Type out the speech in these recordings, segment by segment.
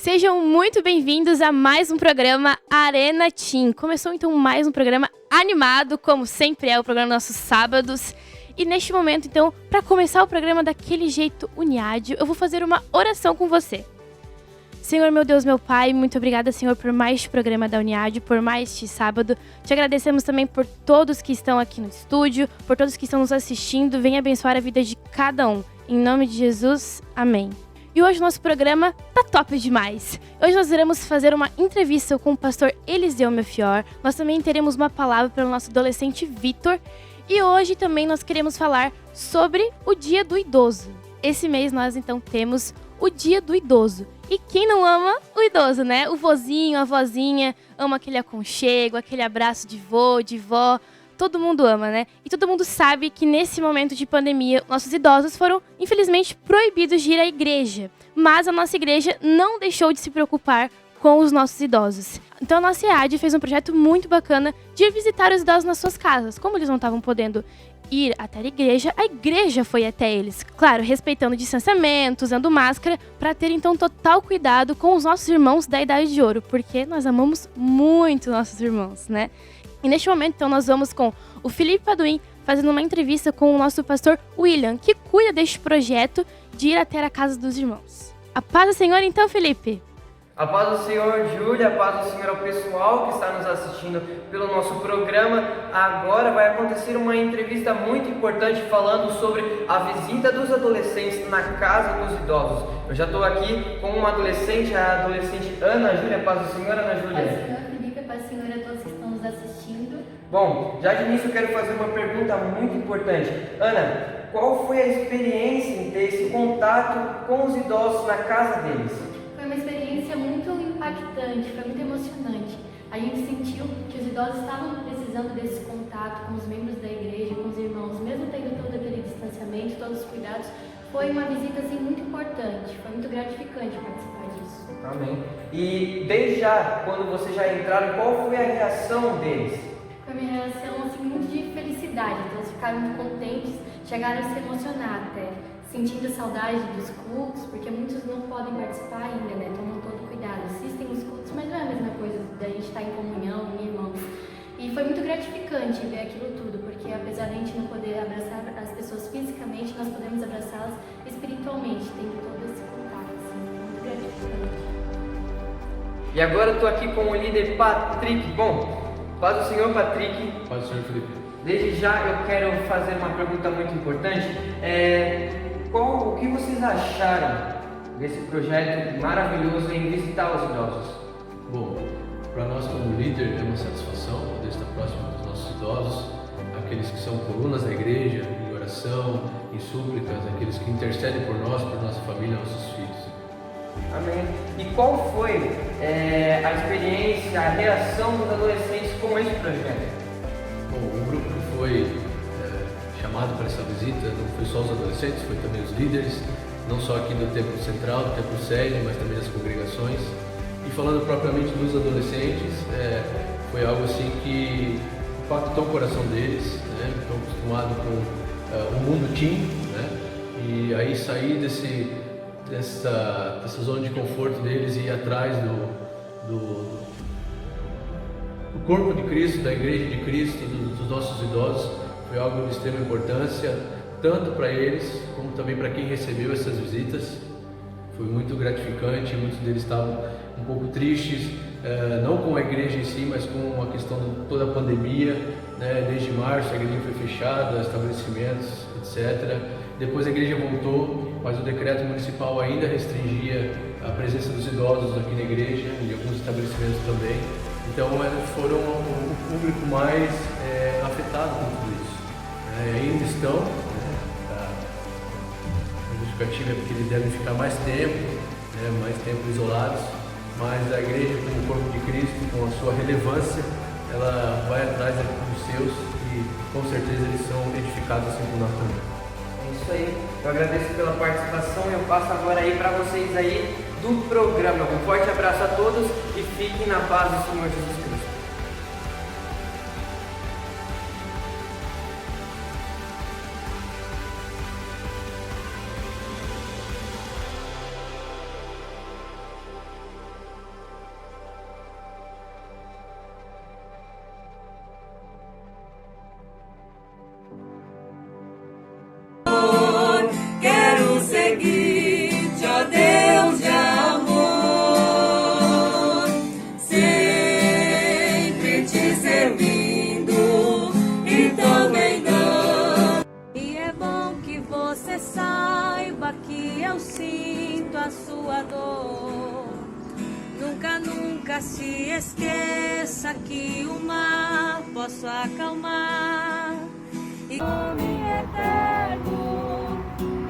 Sejam muito bem-vindos a mais um programa Arena Team. Começou então mais um programa animado, como sempre é o programa nossos sábados. E neste momento, então, para começar o programa daquele jeito uniádio, eu vou fazer uma oração com você. Senhor, meu Deus, meu Pai, muito obrigada, Senhor, por mais este programa da Uniádio, por mais este sábado. Te agradecemos também por todos que estão aqui no estúdio, por todos que estão nos assistindo. Venha abençoar a vida de cada um. Em nome de Jesus, amém. E hoje o nosso programa tá top demais. Hoje nós iremos fazer uma entrevista com o pastor Eliseu Melchior. Nós também teremos uma palavra para o nosso adolescente Vitor. E hoje também nós queremos falar sobre o Dia do Idoso. Esse mês nós então temos o Dia do Idoso. E quem não ama o idoso, né? O vozinho, a vozinha, ama aquele aconchego, aquele abraço de vô, de vó. Todo mundo ama, né? E todo mundo sabe que nesse momento de pandemia, nossos idosos foram, infelizmente, proibidos de ir à igreja. Mas a nossa igreja não deixou de se preocupar com os nossos idosos. Então a nossa EAD fez um projeto muito bacana de visitar os idosos nas suas casas. Como eles não estavam podendo ir até a igreja foi até eles. Claro, respeitando o distanciamento, usando máscara, para ter então total cuidado com os nossos irmãos da Idade de Ouro, porque nós amamos muito nossos irmãos, né? E neste momento, então, nós vamos com o Felipe Paduim fazendo uma entrevista com o nosso pastor William, que cuida deste projeto de ir até a casa dos irmãos. A paz do Senhor, então, Felipe? A paz do Senhor, Júlia, a paz do Senhor ao pessoal que está nos assistindo pelo nosso programa. Agora vai acontecer uma entrevista muito importante falando sobre a visita dos adolescentes na casa dos idosos. Eu já estou aqui com uma adolescente, a adolescente Ana Júlia. Paz do Senhor, Ana Júlia. Paz do Senhor, Felipe, paz do Senhor a todos que estão nos assistindo. Bom, já de início eu quero fazer uma pergunta muito importante. Ana, qual foi a experiência em ter esse contato com os idosos na casa deles? Foi uma experiência muito impactante, foi muito emocionante. A gente sentiu que os idosos estavam precisando desse contato com os membros da igreja, com os irmãos, mesmo tendo todo aquele distanciamento, todos os cuidados. Foi uma visita assim, muito importante, foi muito gratificante participar disso. Amém. E desde já, quando vocês já entraram, qual foi a reação deles? Foi uma reação assim, muito de felicidade, então eles ficaram muito contentes, chegaram a se emocionar até, sentindo saudade dos cultos, porque muitos não podem participar ainda, né? Tomam todo cuidado, assistem os cultos, mas não é a mesma coisa da gente estar em comunhão, em irmãos. E foi muito gratificante ver aquilo tudo, porque apesar de a gente não poder abraçar as pessoas fisicamente, nós podemos abraçá-las espiritualmente, tendo todo esse contato, assim, muito gratificante. E agora eu estou aqui com o líder Patrick. Bom, paz do Senhor, Patrick. Paz do Senhor, Felipe. Desde já eu quero fazer uma pergunta muito importante. O que vocês acharam desse projeto maravilhoso em visitar os idosos? Bom, para nós como líder é uma satisfação poder estar próximo dos nossos idosos, aqueles que são colunas da igreja, em oração, em súplicas, aqueles que intercedem por nós, por nossa família, nossos filhos. Amém. E qual foi a experiência, a reação dos adolescentes com esse projeto? Bom, o grupo que foi chamado para essa visita não foi só os adolescentes, foi também os líderes, não só aqui do Templo Central, do Templo Sede, mas também das congregações. E falando propriamente dos adolescentes, foi algo assim que impactou o coração deles, né? Estão acostumados com o mundo teen, né? E aí sair dessa zona de conforto deles e ir atrás do corpo de Cristo, da igreja de Cristo, dos nossos idosos, foi algo de extrema importância, tanto para eles, como também para quem recebeu essas visitas. Foi muito gratificante, muitos deles estavam um pouco tristes, não com a igreja em si, mas com a questão de toda a pandemia, né? Desde março a igreja foi fechada, estabelecimentos, etc. Depois a igreja voltou, mas o decreto municipal ainda restringia a presença dos idosos aqui na igreja e alguns estabelecimentos também. Então foram o público mais afetado com tudo isso. Ainda estão, né? A justificativa é porque eles devem ficar mais tempo isolados, mas a igreja, como corpo de Cristo, com a sua relevância, ela vai atrás dos seus e com certeza eles são edificados assim por nós também. É isso aí, eu agradeço pela participação e eu passo agora aí para vocês aí do programa. Um forte abraço a todos e fiquem na paz do Senhor Jesus Cristo. se esqueça que o mar posso acalmar. E nome eterno,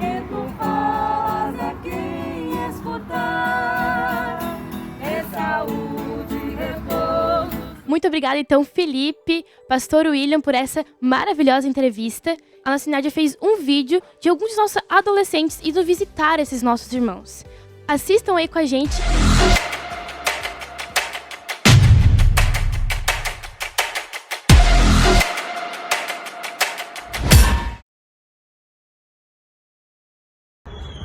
tempo faz a quem escutar. É saúde, repouso. Muito obrigada, então, Felipe, Pastor William, por essa maravilhosa entrevista. A nossa Nádia fez um vídeo de alguns dos nossos adolescentes indo visitar esses nossos irmãos. Assistam aí com a gente.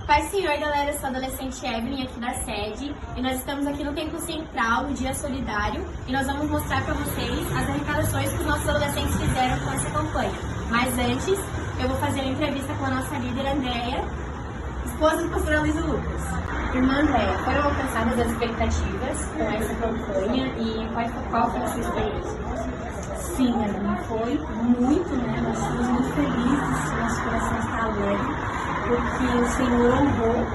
Paz Senhor, galera, eu sou a adolescente Evelyn aqui da sede e nós estamos aqui no Templo Central, no Dia Solidário, e nós vamos mostrar para vocês as arrecadações que os nossos adolescentes fizeram com essa campanha. Mas antes, eu vou fazer uma entrevista com a nossa líder Andréia, esposa do pastor Luiz Lucas. Irmã Andréia, foram alcançadas as expectativas com essa campanha e qual foi a sua experiência? Sim, Evelyn, foi muito, né? Nós estamos muito felizes, nosso coração está alegre, porque o Senhor honrou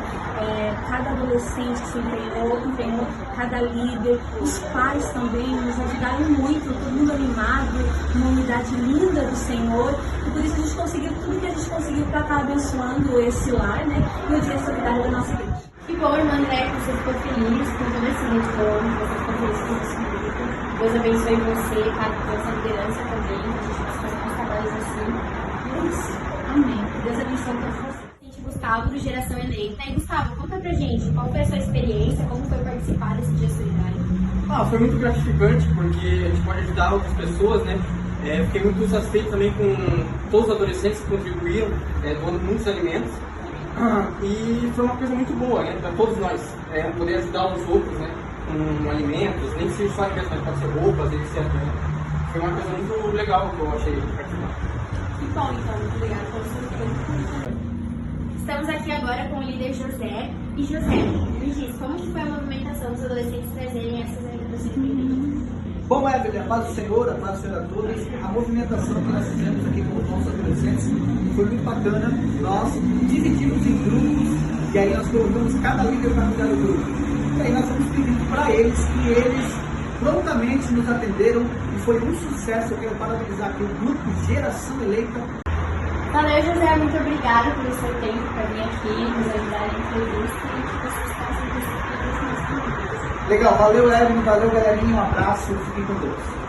cada adolescente que se empenhou, cada líder, os pais também nos ajudaram muito, todo mundo animado, uma unidade linda do Senhor, e por isso a gente conseguiu tudo que a gente conseguiu para estar abençoando esse lar, né? E o Dia Solidário da nossa igreja. Que bom, irmã Andréia, que você ficou feliz com todo esse retorno, que você ficou feliz com o nosso grupo. Deus abençoe você, com essa liderança também, que a gente possa fazer uns trabalhos assim. E é isso. Amém. Que Deus abençoe todos vocês. Gustavo, do Geração Eleita. E Gustavo, conta pra gente, qual foi a sua experiência, como foi participar desse Dia Solidário? Foi muito gratificante, porque a gente pode ajudar outras pessoas, né? Fiquei muito satisfeito também com todos os adolescentes que contribuíram, doando muitos alimentos. E foi uma coisa muito boa, né? Para todos nós, poder ajudar os outros, né? Com alimentos, nem que seja só alimentos, mas pode ser roupas, etc. Foi uma coisa muito legal que eu achei participar. Que bom, então. Muito obrigada pelo seu tempo. Estamos aqui agora com o líder José. E José, me diz, como que foi a movimentação dos adolescentes trazerem essas arrecadações? Bom, Evelyn, a paz do Senhor, a paz do Senhor a todos. A movimentação que nós fizemos aqui com os nossos adolescentes foi muito bacana. Nós dividimos em grupos e aí nós colocamos cada líder para cuidar do grupo. E aí nós fomos pedindo para eles e eles prontamente nos atenderam e foi um sucesso. Eu quero parabenizar aqui o grupo Geração Eleita. Valeu, José, muito obrigada pelo seu tempo para vir aqui, nos ajudar na entrevista e que vocês façam isso. Legal, valeu, Evelyn, valeu, galerinha, um abraço, fiquem com Deus.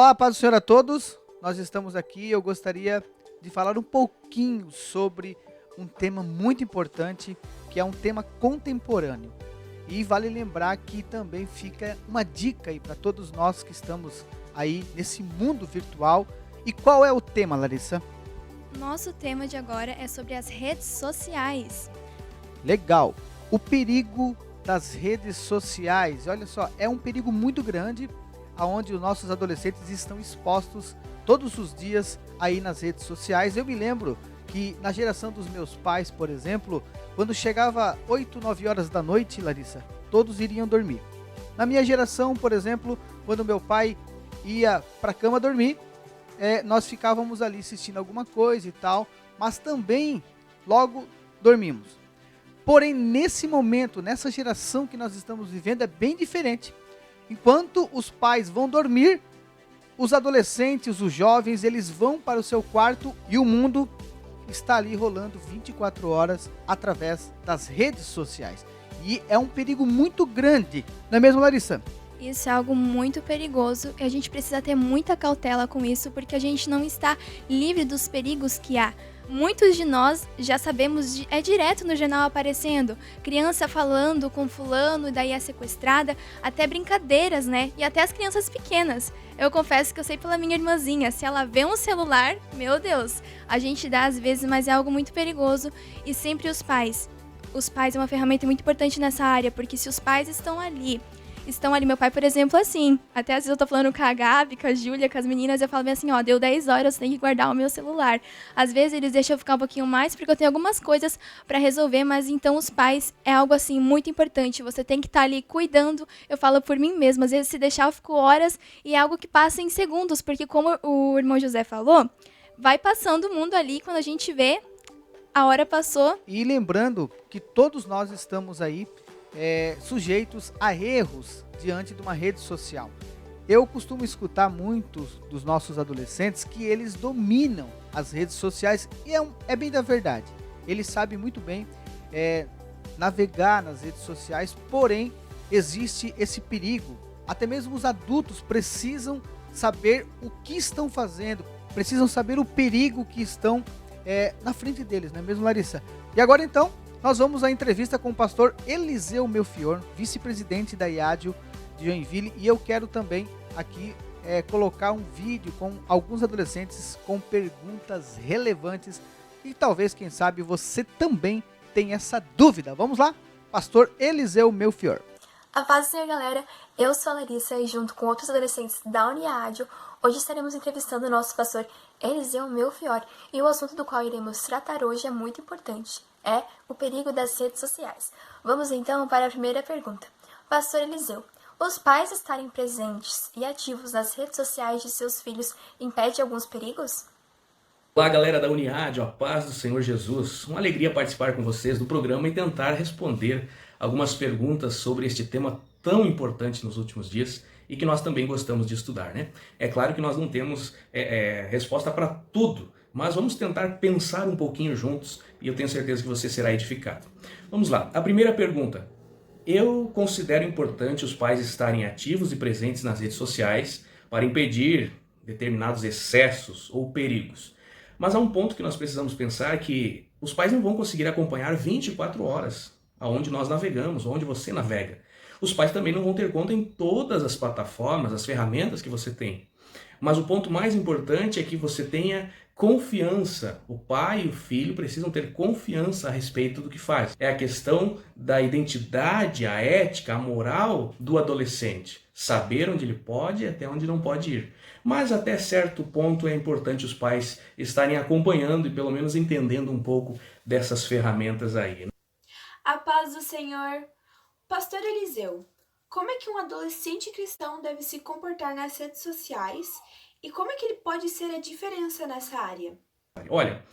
Olá, paz do Senhor a todos. Nós estamos aqui. Eu gostaria de falar um pouquinho sobre um tema muito importante, que é um tema contemporâneo. E vale lembrar que também fica uma dica aí para todos nós que estamos aí nesse mundo virtual. E qual é o tema, Larissa? Nosso tema de agora é sobre as redes sociais. Legal. O perigo das redes sociais. Olha só, é um perigo muito grande, onde os nossos adolescentes estão expostos todos os dias aí nas redes sociais. Eu me lembro que na geração dos meus pais, por exemplo, quando chegava 8, 9 horas da noite, Larissa, todos iriam dormir. Na minha geração, por exemplo, quando meu pai ia para a cama dormir, nós ficávamos ali assistindo alguma coisa e tal, mas também logo dormimos. Porém, nesse momento, nessa geração que nós estamos vivendo, é bem diferente. Enquanto os pais vão dormir, os adolescentes, os jovens, eles vão para o seu quarto e o mundo está ali rolando 24 horas através das redes sociais. E é um perigo muito grande, não é mesmo, Larissa? Isso é algo muito perigoso e a gente precisa ter muita cautela com isso, porque a gente não está livre dos perigos que há. Muitos de nós já sabemos, é direto no jornal aparecendo, criança falando com fulano e daí é sequestrada, até brincadeiras, né? E até as crianças pequenas. Eu confesso que eu sei pela minha irmãzinha, se ela vê um celular, meu Deus, a gente dá às vezes, mas é algo muito perigoso. E sempre os pais. Os pais é uma ferramenta muito importante nessa área, porque se os pais estão ali, meu pai, por exemplo, assim, até às vezes eu tô falando com a Gabi, com a Júlia, com as meninas, eu falo bem assim, ó, deu 10 horas, eu tenho que guardar o meu celular. Às vezes eles deixam eu ficar um pouquinho mais, porque eu tenho algumas coisas pra resolver, mas então os pais é algo assim, muito importante, você tem que estar ali cuidando, eu falo por mim mesma, às vezes se deixar eu fico horas e é algo que passa em segundos, porque como o irmão José falou, vai passando o mundo ali, quando a gente vê, a hora passou. E lembrando que todos nós estamos aí sujeitos a erros diante de uma rede social. Eu costumo escutar muitos dos nossos adolescentes que eles dominam as redes sociais e é bem da verdade. Eles sabem muito bem navegar nas redes sociais, porém existe esse perigo. Até mesmo os adultos precisam saber o que estão fazendo, precisam saber o perigo que estão na frente deles, não é mesmo, Larissa? E agora então, nós vamos à entrevista com o pastor Eliseu Melfior, vice-presidente da IADIO de Joinville, e eu quero também aqui colocar um vídeo com alguns adolescentes com perguntas relevantes e talvez, quem sabe, você também tenha essa dúvida. Vamos lá? Pastor Eliseu Melfior. A paz do Senhor, galera. Eu sou a Larissa e junto com outros adolescentes da Uniádio, hoje estaremos entrevistando o nosso pastor Eliseu Melfior e o assunto do qual iremos tratar hoje é muito importante. É o perigo das redes sociais. Vamos então para a primeira pergunta. Pastor Eliseu, os pais estarem presentes e ativos nas redes sociais de seus filhos impede alguns perigos? Olá, galera da Uniádio, a paz do Senhor Jesus. Uma alegria participar com vocês do programa e tentar responder algumas perguntas sobre este tema tão importante nos últimos dias e que nós também gostamos de estudar, né? É claro que nós não temos resposta para tudo, mas vamos tentar pensar um pouquinho juntos e eu tenho certeza que você será edificado. Vamos lá, a primeira pergunta. Eu considero importante os pais estarem ativos e presentes nas redes sociais para impedir determinados excessos ou perigos. Mas há um ponto que nós precisamos pensar que os pais não vão conseguir acompanhar 24 horas aonde nós navegamos, onde você navega. Os pais também não vão ter conta em todas as plataformas, as ferramentas que você tem. Mas o ponto mais importante é que você tenha confiança. O pai e o filho precisam ter confiança a respeito do que faz. É a questão da identidade, a ética, a moral do adolescente. Saber onde ele pode e até onde não pode ir. Mas até certo ponto é importante os pais estarem acompanhando e pelo menos entendendo um pouco dessas ferramentas aí. A paz do Senhor. Pastor Eliseu, como é que um adolescente cristão deve se comportar nas redes sociais e como é que ele pode ser a diferença nessa área? Olha,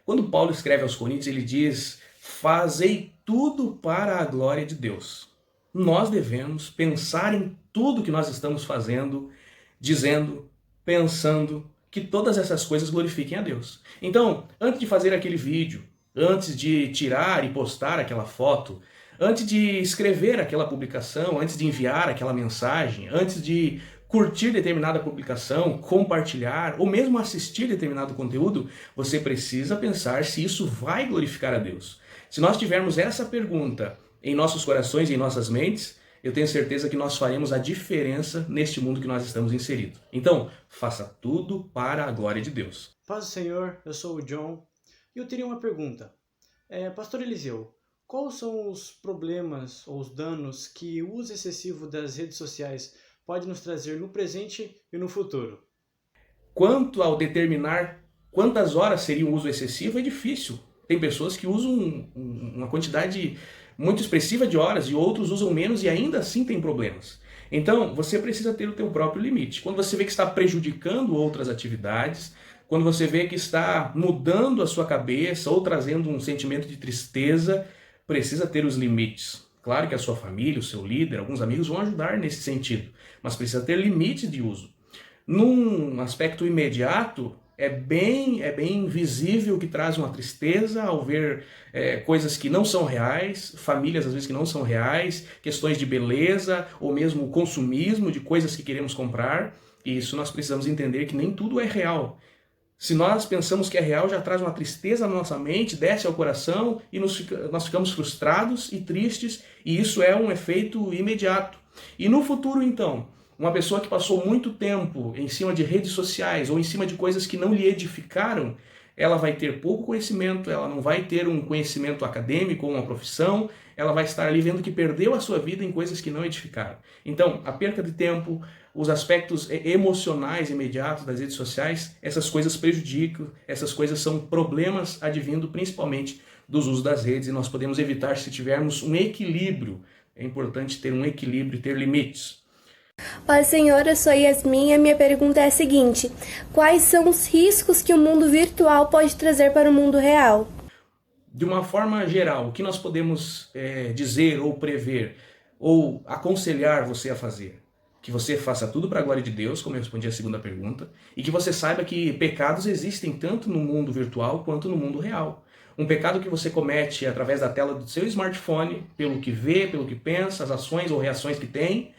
quando Paulo escreve aos Coríntios, ele diz: fazei tudo para a glória de Deus. Nós devemos pensar em tudo que nós estamos fazendo, dizendo, pensando que todas essas coisas glorifiquem a Deus. Então, antes de fazer aquele vídeo, antes de tirar e postar aquela foto, antes de escrever aquela publicação, antes de enviar aquela mensagem, antes de curtir determinada publicação, compartilhar ou mesmo assistir determinado conteúdo, você precisa pensar se isso vai glorificar a Deus. Se nós tivermos essa pergunta em nossos corações e em nossas mentes, eu tenho certeza que nós faremos a diferença neste mundo que nós estamos inseridos. Então, faça tudo para a glória de Deus. Paz do Senhor, eu sou o John e eu teria uma pergunta. Pastor Eliseu, quais são os problemas ou os danos que o uso excessivo das redes sociais pode nos trazer no presente e no futuro? Quanto ao determinar quantas horas seria um uso excessivo, é difícil. Tem pessoas que usam uma quantidade muito expressiva de horas e outros usam menos e ainda assim tem problemas. Então, você precisa ter o teu próprio limite. Quando você vê que está prejudicando outras atividades, quando você vê que está mudando a sua cabeça ou trazendo um sentimento de tristeza, precisa ter os limites. Claro que a sua família, o seu líder, alguns amigos vão ajudar nesse sentido, mas precisa ter limites de uso. Num aspecto imediato, é bem visível que traz uma tristeza ao ver coisas que não são reais, famílias às vezes que não são reais, questões de beleza ou mesmo consumismo de coisas que queremos comprar. E isso nós precisamos entender que nem tudo é real. Se nós pensamos que é real, já traz uma tristeza na nossa mente, desce ao coração e nós ficamos frustrados e tristes, e isso é um efeito imediato. E no futuro, então, uma pessoa que passou muito tempo em cima de redes sociais ou em cima de coisas que não lhe edificaram, ela vai ter pouco conhecimento, ela não vai ter um conhecimento acadêmico ou uma profissão, ela vai estar ali vendo que perdeu a sua vida em coisas que não edificaram. Então, a perca de tempo, os aspectos emocionais imediatos das redes sociais, essas coisas prejudicam, essas coisas são problemas advindo principalmente dos usos das redes, e nós podemos evitar se tivermos um equilíbrio. É importante ter um equilíbrio e ter limites. Paz, Senhor, eu sou Yasmin e a minha pergunta é a seguinte: quais são os riscos que o mundo virtual pode trazer para o mundo real? De uma forma geral, o que nós podemos dizer ou prever ou aconselhar você a fazer? Que você faça tudo para a glória de Deus, como eu respondi a segunda pergunta, e que você saiba que pecados existem tanto no mundo virtual quanto no mundo real. Um pecado que você comete através da tela do seu smartphone, pelo que vê, pelo que pensa, as ações ou reações que tem,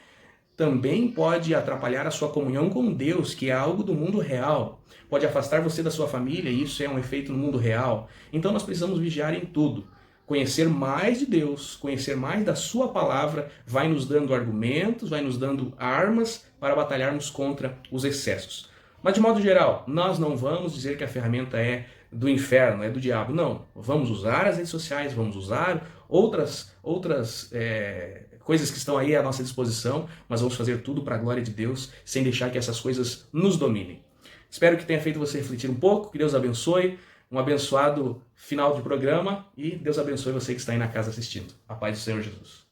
também pode atrapalhar a sua comunhão com Deus, que é algo do mundo real. Pode afastar você da sua família, e isso é um efeito no mundo real. Então nós precisamos vigiar em tudo. Conhecer mais de Deus, conhecer mais da sua palavra, vai nos dando argumentos, vai nos dando armas para batalharmos contra os excessos. Mas de modo geral, nós não vamos dizer que a ferramenta é do inferno, é do diabo. Não, vamos usar as redes sociais, vamos usar outras coisas que estão aí à nossa disposição, mas vamos fazer tudo para a glória de Deus, sem deixar que essas coisas nos dominem. Espero que tenha feito você refletir um pouco, que Deus abençoe, um abençoado final de programa, e Deus abençoe você que está aí na casa assistindo. A paz do Senhor Jesus.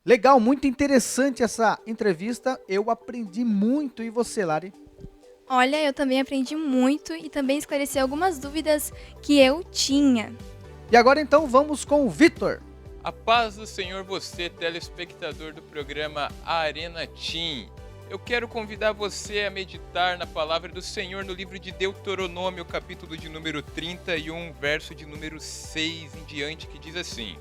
Legal, muito interessante essa entrevista, eu aprendi muito. E você, Lari? Olha, eu também aprendi muito e também esclareci algumas dúvidas que eu tinha. E agora então vamos com o Vitor. A paz do Senhor, você, telespectador do programa Arena Team. Eu quero convidar você a meditar na palavra do Senhor no livro de Deuteronômio, capítulo de número 31, verso de número 6 em diante, que diz assim: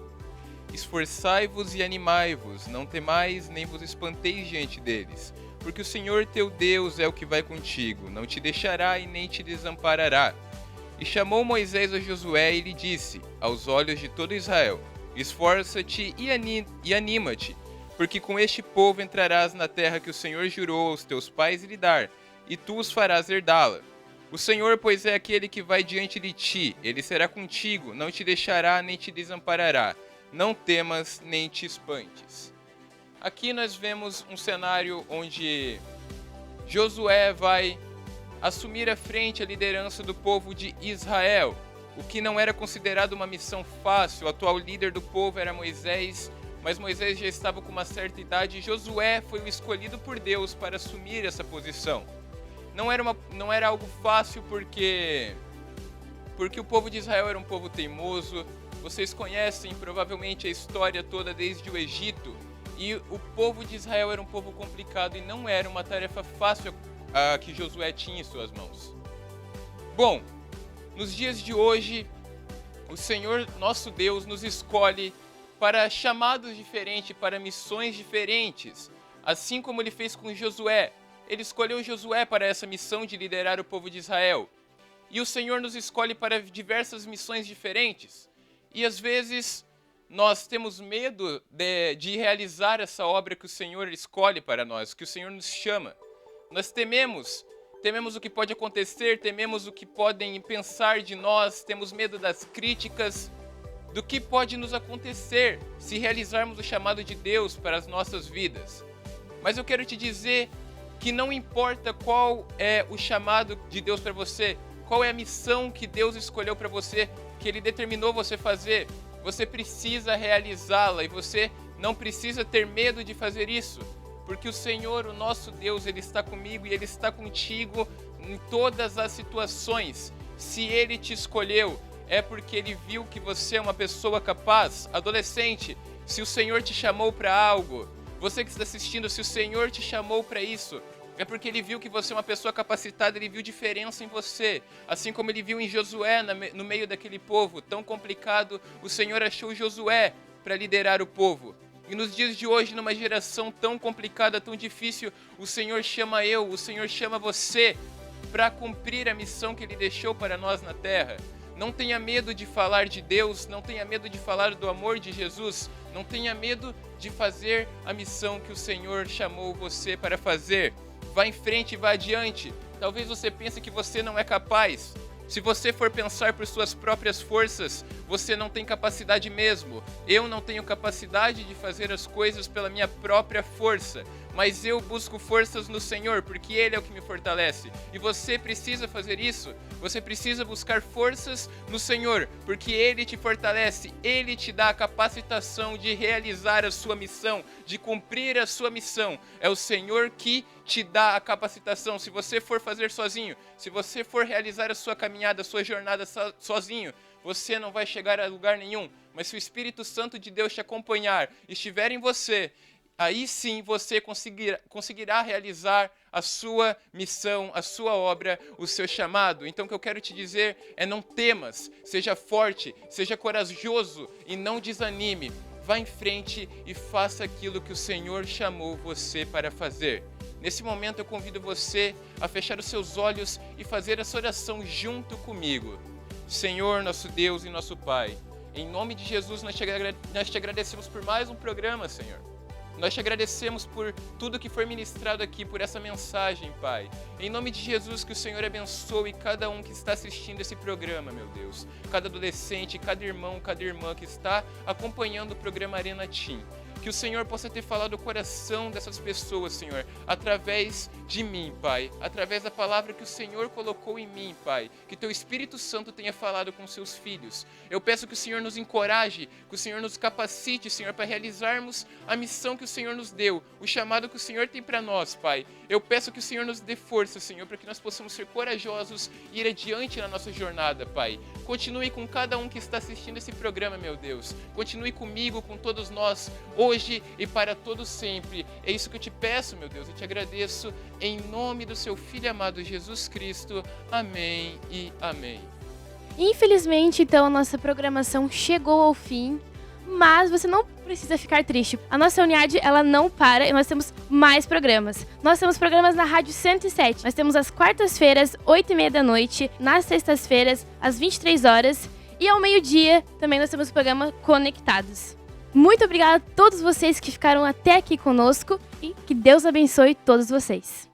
Esforçai-vos e animai-vos, não temais nem vos espanteis diante deles, porque o Senhor teu Deus é o que vai contigo, não te deixará e nem te desamparará. E chamou Moisés a Josué e lhe disse, aos olhos de todo Israel: Esforça-te e anima-te, porque com este povo entrarás na terra que o Senhor jurou aos teus pais lhe dar, e tu os farás herdá-la. O Senhor, pois, é aquele que vai diante de ti, ele será contigo, não te deixará nem te desamparará. Não temas nem te espantes. Aqui nós vemos um cenário onde Josué vai assumir à frente a liderança do povo de Israel, o que não era considerado uma missão fácil. O atual líder do povo era Moisés, mas Moisés já estava com uma certa idade e Josué foi o escolhido por Deus para assumir essa posição. Não era algo fácil porque o povo de Israel era um povo teimoso. Vocês conhecem provavelmente a história toda desde o Egito, e o povo de Israel era um povo complicado e não era uma tarefa fácil que Josué tinha em suas mãos. Bom, nos dias de hoje, o Senhor nosso Deus nos escolhe para chamados diferentes, para missões diferentes. assim como ele fez com Josué. Ele escolheu Josué para essa missão de liderar o povo de Israel. E o Senhor nos escolhe para diversas missões diferentes. E às vezes nós temos medo de realizar essa obra que o Senhor escolhe para nós, que o Senhor nos chama. Nós tememos o que pode acontecer, tememos o que podem pensar de nós, temos medo das críticas, do que pode nos acontecer se realizarmos o chamado de Deus para as nossas vidas. Mas eu quero te dizer que não importa qual é o chamado de Deus para você, qual é a missão que Deus escolheu para você, que Ele determinou você fazer, você precisa realizá-la e você não precisa ter medo de fazer isso, porque o Senhor, o nosso Deus, Ele está comigo e Ele está contigo em todas as situações. Se Ele te escolheu, é porque Ele viu que você é uma pessoa capaz. Adolescente, se o Senhor te chamou para algo, você que está assistindo, se o Senhor te chamou para isso, é porque Ele viu que você é uma pessoa capacitada, Ele viu diferença em você. Assim como Ele viu em Josué, no meio daquele povo tão complicado, o Senhor achou Josué para liderar o povo. E nos dias de hoje, numa geração tão complicada, tão difícil, o Senhor chama o Senhor chama você para cumprir a missão que Ele deixou para nós na terra. Não tenha medo de falar de Deus, não tenha medo de falar do amor de Jesus, não tenha medo de fazer a missão que o Senhor chamou você para fazer. Vá em frente, vá adiante. Talvez você pense que você não é capaz. Se você for pensar por suas próprias forças, você não tem capacidade mesmo. Eu não tenho capacidade de fazer as coisas pela minha própria força, mas eu busco forças no Senhor, porque Ele é o que me fortalece. E você precisa fazer isso. Você precisa buscar forças no Senhor, porque Ele te fortalece. Ele te dá a capacitação de realizar a sua missão, de cumprir a sua missão. É o Senhor que te dá a capacitação. Se você for fazer sozinho, se você for realizar a sua caminhada, a sua jornada sozinho, você não vai chegar a lugar nenhum. Mas se o Espírito Santo de Deus te acompanhar e estiver em você, aí sim você conseguirá realizar a sua missão, a sua obra, o seu chamado. Então o que eu quero te dizer é: não temas, seja forte, seja corajoso e não desanime. Vá em frente e faça aquilo que o Senhor chamou você para fazer. Nesse momento eu convido você a fechar os seus olhos e fazer essa oração junto comigo. Senhor, nosso Deus e nosso Pai, em nome de Jesus nós te agradecemos por mais um programa, Senhor. Nós te agradecemos por tudo que foi ministrado aqui, por essa mensagem, Pai. Em nome de Jesus, que o Senhor abençoe cada um que está assistindo esse programa, meu Deus. Cada adolescente, cada irmão, cada irmã que está acompanhando o programa Arena Team. Que o Senhor possa ter falado o coração dessas pessoas, Senhor, através de mim, Pai. Através da palavra que o Senhor colocou em mim, Pai. Que Teu Espírito Santo tenha falado com seus filhos. Eu peço que o Senhor nos encoraje, que o Senhor nos capacite, Senhor, para realizarmos a missão que o Senhor nos deu, o chamado que o Senhor tem para nós, Pai. Eu peço que o Senhor nos dê força, Senhor, para que nós possamos ser corajosos e ir adiante na nossa jornada, Pai. Continue com cada um que está assistindo esse programa, meu Deus. Continue comigo, com todos nós, hoje e para todo sempre. É isso que eu te peço, meu Deus. Eu te agradeço em nome do seu Filho amado Jesus Cristo. Amém e amém. Infelizmente, então, a nossa programação chegou ao fim, mas você não precisa ficar triste. A nossa Uniad, ela não para e nós temos mais programas. Nós temos programas na Rádio 107. Nós temos às quartas-feiras, 8h30 da noite, nas sextas-feiras, às 23 horas e ao meio-dia também nós temos o programa Conectados. Muito obrigada a todos vocês que ficaram até aqui conosco e que Deus abençoe todos vocês.